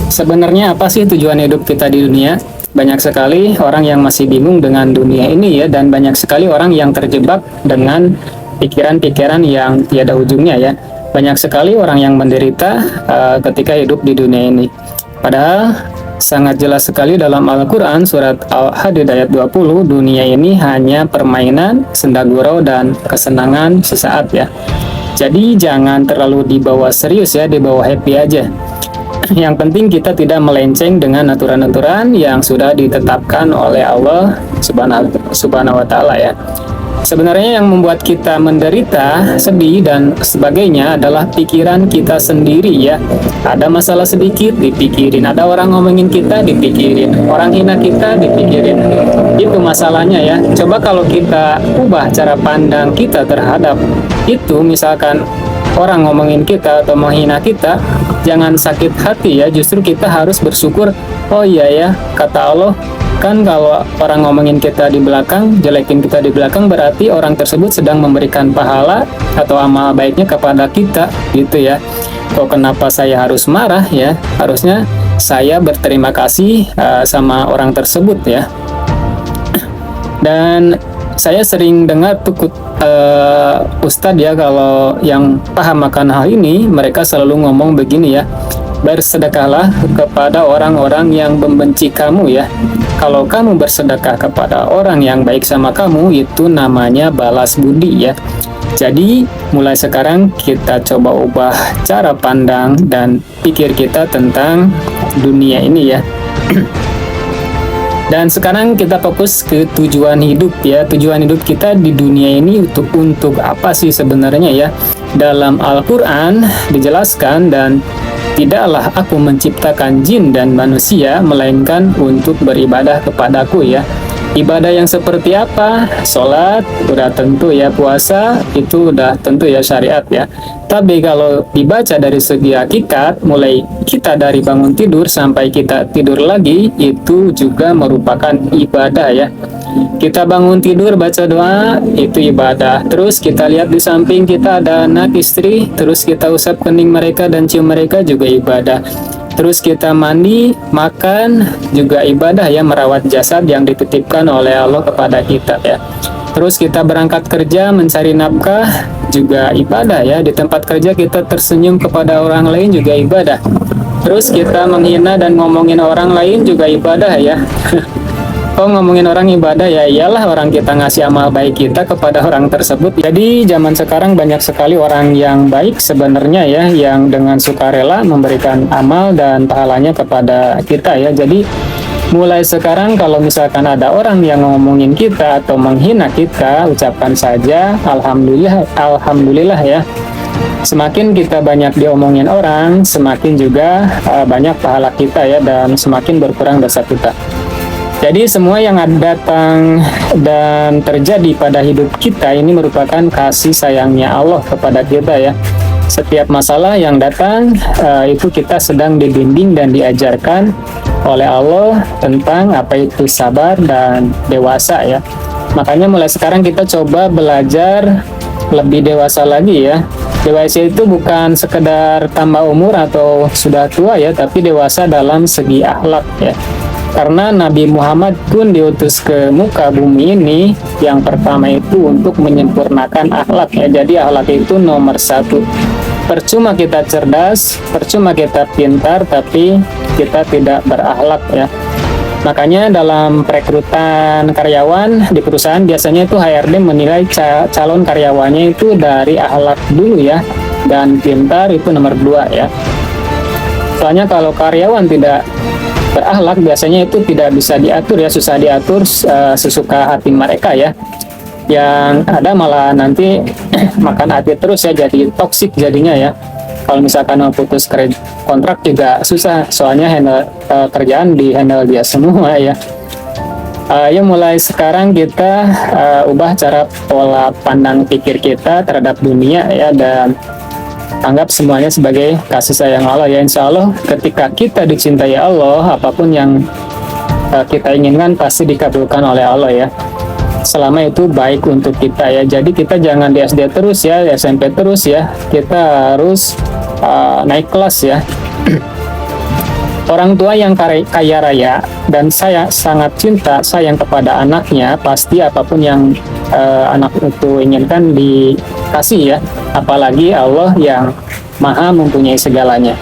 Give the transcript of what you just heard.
Sebenarnya apa sih tujuan hidup kita di dunia? Banyak sekali orang yang masih bingung dengan dunia ini ya, dan banyak sekali orang yang terjebak dengan pikiran-pikiran yang tiada ujungnya ya. Banyak sekali orang yang menderita ketika hidup di dunia ini. Padahal sangat jelas sekali dalam Al-Quran surat Al-Hadid ayat 20, dunia ini hanya permainan, senda gurau, dan kesenangan sesaat ya. Jadi jangan terlalu dibawa serius ya, dibawa happy aja. Yang penting kita tidak melenceng dengan aturan-aturan yang sudah ditetapkan oleh Allah Subhanahu wa Ta'ala ya. Sebenarnya yang membuat kita menderita, sedih dan sebagainya adalah pikiran kita sendiri ya. Ada masalah sedikit dipikirin, ada orang ngomongin kita dipikirin, orang hina kita dipikirin. Itu masalahnya ya. Coba kalau kita ubah cara pandang kita terhadap itu, misalkan orang ngomongin kita atau menghina kita, jangan sakit hati ya, justru kita harus bersyukur. Oh iya ya, kata Allah kan kalau orang ngomongin kita di belakang, jelekin kita di belakang, berarti orang tersebut sedang memberikan pahala atau amal baiknya kepada kita gitu ya. Kok kenapa saya harus marah ya? Harusnya saya berterima kasih sama orang tersebut ya. Dan saya sering dengar tuh Ustadz ya, kalau yang paham akan hal ini, mereka selalu ngomong begini ya, bersedekahlah kepada orang-orang yang membenci kamu ya. Kalau kamu bersedekah kepada orang yang baik sama kamu, itu namanya balas budi ya. Jadi mulai sekarang kita coba ubah cara pandang dan pikir kita tentang dunia ini ya. Dan sekarang kita fokus ke tujuan hidup ya. Tujuan hidup kita di dunia ini untuk apa sih sebenarnya ya? Dalam Al-Quran dijelaskan, dan tidaklah aku menciptakan jin dan manusia melainkan untuk beribadah kepadaku ya. Ibadah yang seperti apa? Sholat udah tentu ya, puasa itu udah tentu ya, syariat ya. Tapi kalau dibaca dari segi hakikat, mulai kita dari bangun tidur sampai kita tidur lagi, itu juga merupakan ibadah ya. Kita bangun tidur baca doa, itu ibadah. Terus kita lihat di samping kita ada anak istri, terus kita usap kening mereka dan cium mereka, juga ibadah. Terus kita mandi, makan, juga ibadah ya, merawat jasad yang dititipkan oleh Allah kepada kita ya. Terus kita berangkat kerja mencari nafkah, juga ibadah ya. Di tempat kerja kita tersenyum kepada orang lain, juga ibadah. Terus kita menghina dan ngomongin orang lain, juga ibadah ya. Kok ngomongin orang ibadah ya? Iyalah, orang kita ngasih amal baik kita kepada orang tersebut. Jadi zaman sekarang banyak sekali orang yang baik sebenarnya ya, yang dengan sukarela memberikan amal dan pahalanya kepada kita ya. Jadi mulai sekarang kalau misalkan ada orang yang ngomongin kita atau menghina kita, ucapkan saja alhamdulillah, alhamdulillah ya. Semakin kita banyak diomongin orang, semakin juga banyak pahala kita ya, dan semakin berkurang dosa kita. Jadi semua yang datang dan terjadi pada hidup kita ini merupakan kasih sayangnya Allah kepada kita ya. Setiap masalah yang datang itu kita sedang dibimbing dan diajarkan oleh Allah tentang apa itu sabar dan dewasa ya. Makanya mulai sekarang kita coba belajar lebih dewasa lagi ya. Dewasa itu bukan sekedar tambah umur atau sudah tua ya, tapi dewasa dalam segi akhlak ya. Karena Nabi Muhammad pun diutus ke muka bumi ini, yang pertama itu untuk menyempurnakan akhlak ya. Jadi akhlak itu nomor satu. Percuma kita cerdas, percuma kita pintar, tapi kita tidak berakhlak ya. Makanya dalam perekrutan karyawan di perusahaan, biasanya itu HRD menilai calon karyawannya itu dari akhlak dulu ya, dan pintar itu nomor 2 ya. Soalnya kalau karyawan tidak berakhlak, biasanya itu tidak bisa diatur ya, susah diatur sesuka hati mereka ya. Yang ada malah nanti makan hati terus ya, jadi toksik jadinya ya. Kalau misalkan mau putus kontrak juga susah, soalnya handle kerjaan di handle dia semua ya. Ya mulai sekarang kita ubah cara pola pandang pikir kita terhadap dunia ya, dan anggap semuanya sebagai kasih sayang Allah ya. Insya Allah ketika kita dicintai Allah, apapun yang kita inginkan pasti dikabulkan oleh Allah ya, selama itu baik untuk kita ya. Jadi kita jangan di SD terus ya, di SMP terus ya, kita harus naik kelas ya. Orang tua yang kaya raya dan saya sangat cinta sayang kepada anaknya, pasti apapun yang anak itu inginkan dikasih ya. Apalagi Allah yang Maha mempunyai segalanya.